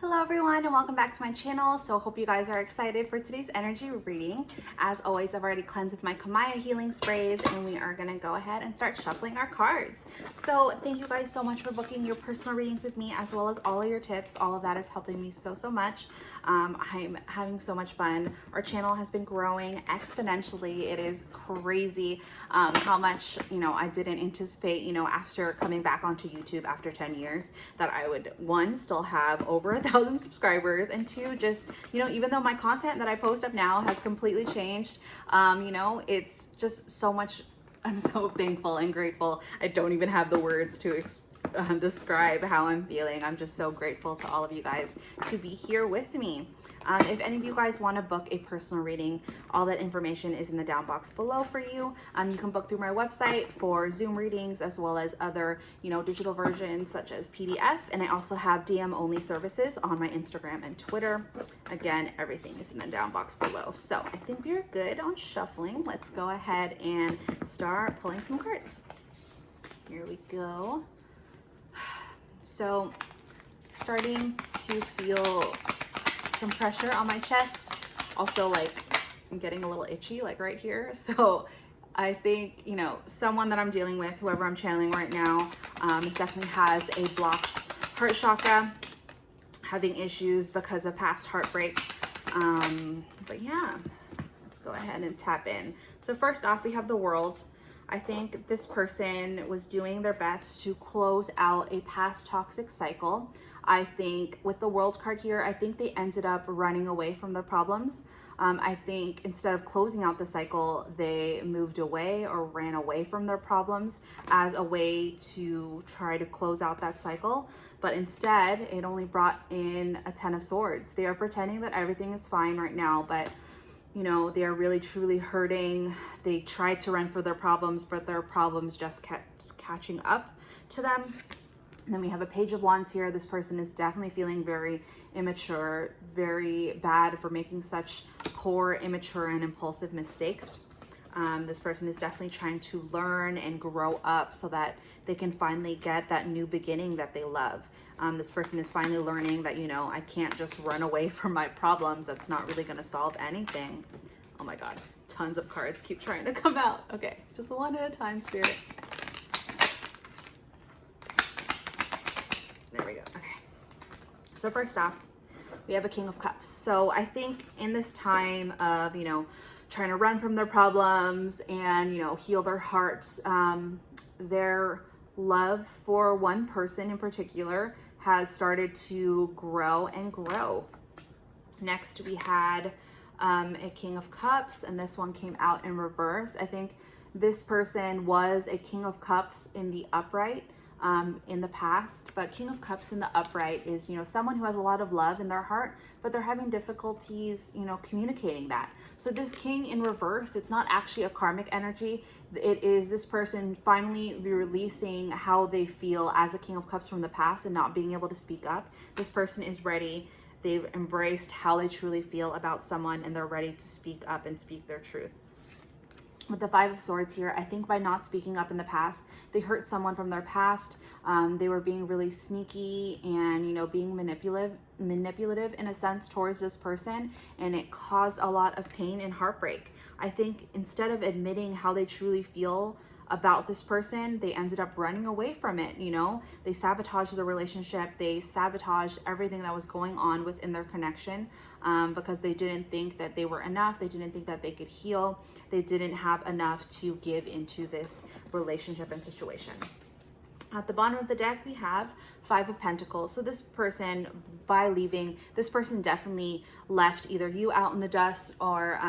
Hello everyone and welcome back to my channel. So hope you guys are excited for today's energy reading. As always, I've already cleansed with my Kamaya healing sprays and we are gonna go ahead and start shuffling our cards. So thank you guys so much for booking your personal readings with me, as well as all of your tips. All of that is helping me so much. I'm having so much fun. Our channel has been growing exponentially. It is crazy how much, I didn't anticipate, after coming back onto YouTube after 10 years that I would, one, still have over 1,000 subscribers, and two, just, even though my content that I post up now has completely changed, it's just so much. I'm so thankful and grateful. I don't even have the words to describe how I'm feeling. I'm just so grateful to all of you guys to be here with me. If any of you guys want to book a personal reading, all that information is in the down box below for you. You can book through my website for Zoom readings, as well as other, digital versions such as PDF. And I also have DM only services on my Instagram and Twitter. Again, everything is in the down box below. So I think we're good on shuffling. Let's go ahead and start pulling some cards. Here we go. So starting to feel some pressure on my chest. Also, like, I'm getting a little itchy, like right here. So I think, someone that I'm dealing with, whoever I'm channeling right now, definitely has a blocked heart chakra, having issues because of past heartbreak. But yeah, let's go ahead and tap in. So first off, we have the World. I think this person was doing their best to close out a past toxic cycle. I think with the World card here, I think they ended up running away from their problems. I think instead of closing out the cycle, they moved away or ran away from their problems as a way to try to close out that cycle. But instead, it only brought in a 10 of Swords. They are pretending that everything is fine right now, but they are really truly hurting. They tried to run for their problems, but their problems just kept catching up to them. And then we have a Page of Wands here. This person is definitely feeling very immature, very bad for making such poor, immature, and impulsive mistakes. This person is definitely trying to learn and grow up so that they can finally get that new beginning that they love. This person is finally learning that, I can't just run away from my problems. That's not really going to solve anything. Oh my God, tons of cards keep trying to come out. Okay, just one at a time, Spirit. There we go. Okay. So first off, we have a King of Cups. So I think in this time of, trying to run from their problems and, heal their hearts, their love for one person in particular has started to grow and grow. Next, we had a King of Cups, and this one came out in reverse. I think this person was a King of Cups in the upright in the past, but King of Cups in the upright is, someone who has a lot of love in their heart, but they're having difficulties, communicating that. So this King in reverse, it's not actually a karmic energy. It is this person finally releasing how they feel as a King of Cups from the past and not being able to speak up. This person is ready. They've embraced how they truly feel about someone, and they're ready to speak up and speak their truth. With the Five of Swords here, I think by not speaking up in the past, they hurt someone from their past. They were being really sneaky and, being manipulative in a sense towards this person, and it caused a lot of pain and heartbreak. I think instead of admitting how they truly feel about this person, they ended up running away from it. They sabotaged the relationship. They sabotaged everything that was going on within their connection because they didn't think that they were enough. They didn't think that they could heal. They didn't have enough to give into this relationship and situation. At the bottom of the deck, we have Five of Pentacles. So this person, by leaving, this person definitely left either you out in the dust or,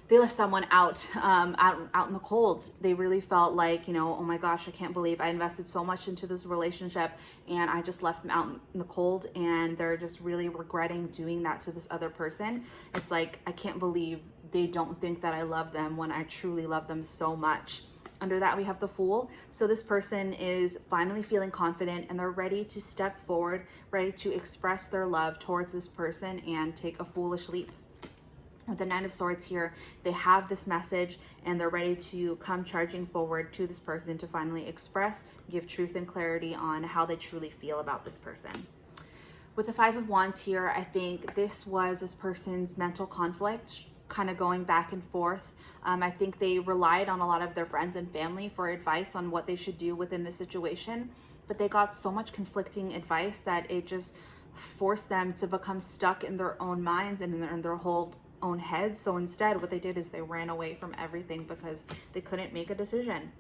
they left someone out in the cold. They really felt like, oh my gosh, I can't believe I invested so much into this relationship and I just left them out in the cold, and they're just really regretting doing that to this other person. It's like, I can't believe they don't think that I love them when I truly love them so much. Under that, we have the Fool. So this person is finally feeling confident and they're ready to step forward, ready to express their love towards this person and take a foolish leap. With the Nine of Swords here, they have this message and they're ready to come charging forward to this person to finally express, give truth and clarity on how they truly feel about this person. with the Five of Wands here, I think this was this person's mental conflict, kind of going back and forth. I think they relied on a lot of their friends and family for advice on what they should do within the situation, but they got so much conflicting advice that it just forced them to become stuck in their own minds and in their whole own heads. So instead, what they did is they ran away from everything because they couldn't make a decision.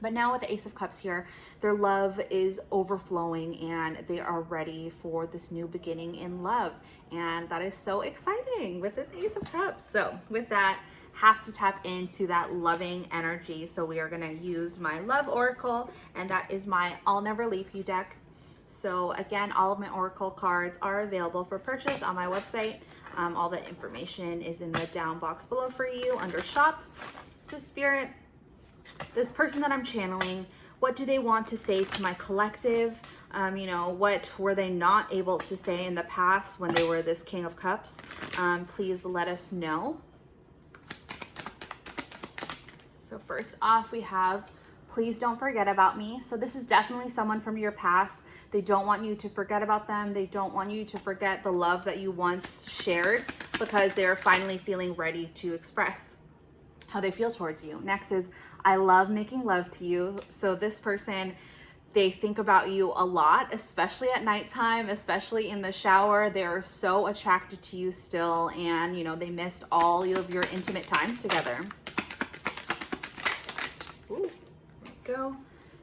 But now with the Ace of Cups here, their love is overflowing and they are ready for this new beginning in love. And that is so exciting with this Ace of Cups. So with that, have to tap into that loving energy. So we are going to use my Love Oracle, and that is my I'll Never Leave You deck. So again, all of my Oracle cards are available for purchase on my website. All the information is in the down box below for you under shop. So Spirit, this person that I'm channeling, what do they want to say to my collective? You know, what were they not able to say in the past when they were this King of Cups? Please let us know. So first off, we have, please don't forget about me. So this is definitely someone from your past. They don't want you to forget about them. They don't want you to forget the love that you once shared, because they're finally feeling ready to express how they feel towards you. Next is, I love making love to you. So this person, they think about you a lot, especially at nighttime, especially in the shower. They're so attracted to you still, and you know, they missed all of your intimate times together. Ooh, there we go.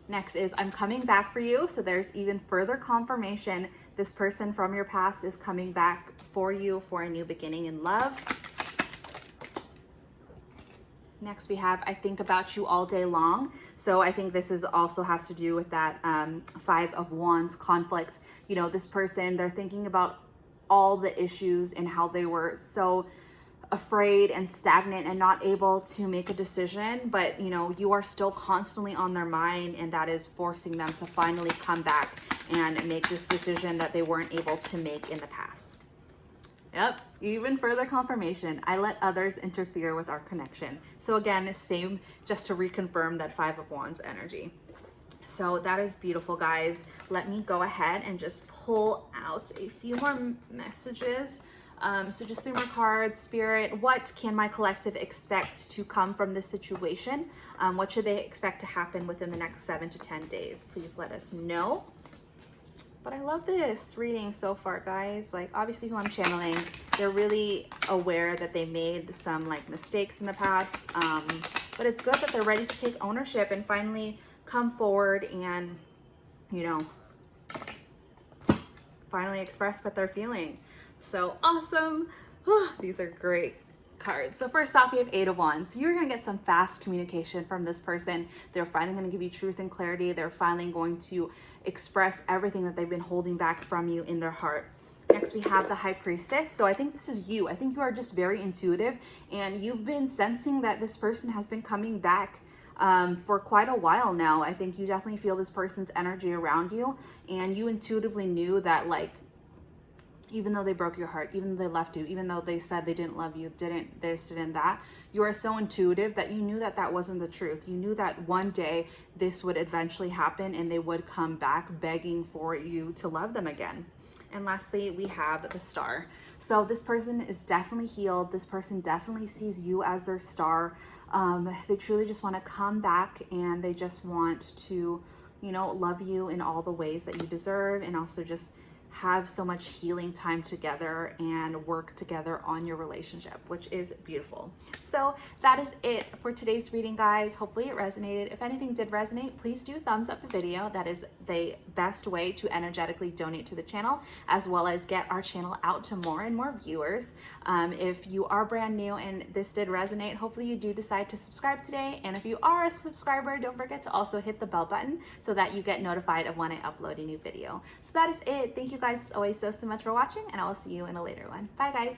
Next is, I'm coming back for you. So there's even further confirmation. This person from your past is coming back for you for a new beginning in love. Next we have, I think about you all day long. So I think this is also has to do with that Five of Wands conflict. You know, this person, they're thinking about all the issues and how they were so afraid and stagnant and not able to make a decision, but you know, you are still constantly on their mind, and that is forcing them to finally come back and make this decision that they weren't able to make in the past. Yep, even further confirmation. I let others interfere with our connection. So again, same, just to reconfirm that Five of Wands energy. So that is beautiful, guys. Let me go ahead and just pull out a few more messages. So just 3 more cards. Spirit, what can my collective expect to come from this situation? What should they expect to happen within the next 7 to 10 days? Please let us know. But I love this reading so far, guys. Like, obviously who I'm channeling, they're really aware that they made some like mistakes in the past. But it's good that they're ready to take ownership and finally come forward and, you know, finally express what they're feeling. So awesome. These are great cards. So first off, we have Eight of Wands. You're going to get some fast communication from this person. They're finally going to give you truth and clarity. They're finally going to express everything that they've been holding back from you in their heart. Next, we have the High Priestess. So I think this is you. I think you are just very intuitive, and you've been sensing that this person has been coming back for quite a while now. I think you definitely feel this person's energy around you, and you intuitively knew that, like, even though they broke your heart, even though they left you, even though they said they didn't love you, didn't this, didn't that, you are so intuitive that you knew that that wasn't the truth. You knew that one day this would eventually happen and they would come back begging for you to love them again. And lastly, we have the Star. So this person is definitely healed. This person definitely sees you as their star. They truly just want to come back, and they just want to, you know, love you in all the ways that you deserve, and also just have so much healing time together and work together on your relationship, which is beautiful. So that is it for today's reading, guys. Hopefully it resonated. If anything did resonate, please do thumbs up the video. That is the best way to energetically donate to the channel, as well as get our channel out to more and more viewers. If you are brand new and this did resonate, hopefully you do decide to subscribe today. And if you are a subscriber, don't forget to also hit the bell button so that you get notified of when I upload a new video. So that is it. Thank you guys always so much for watching, and I will see you in a later one. Bye, guys.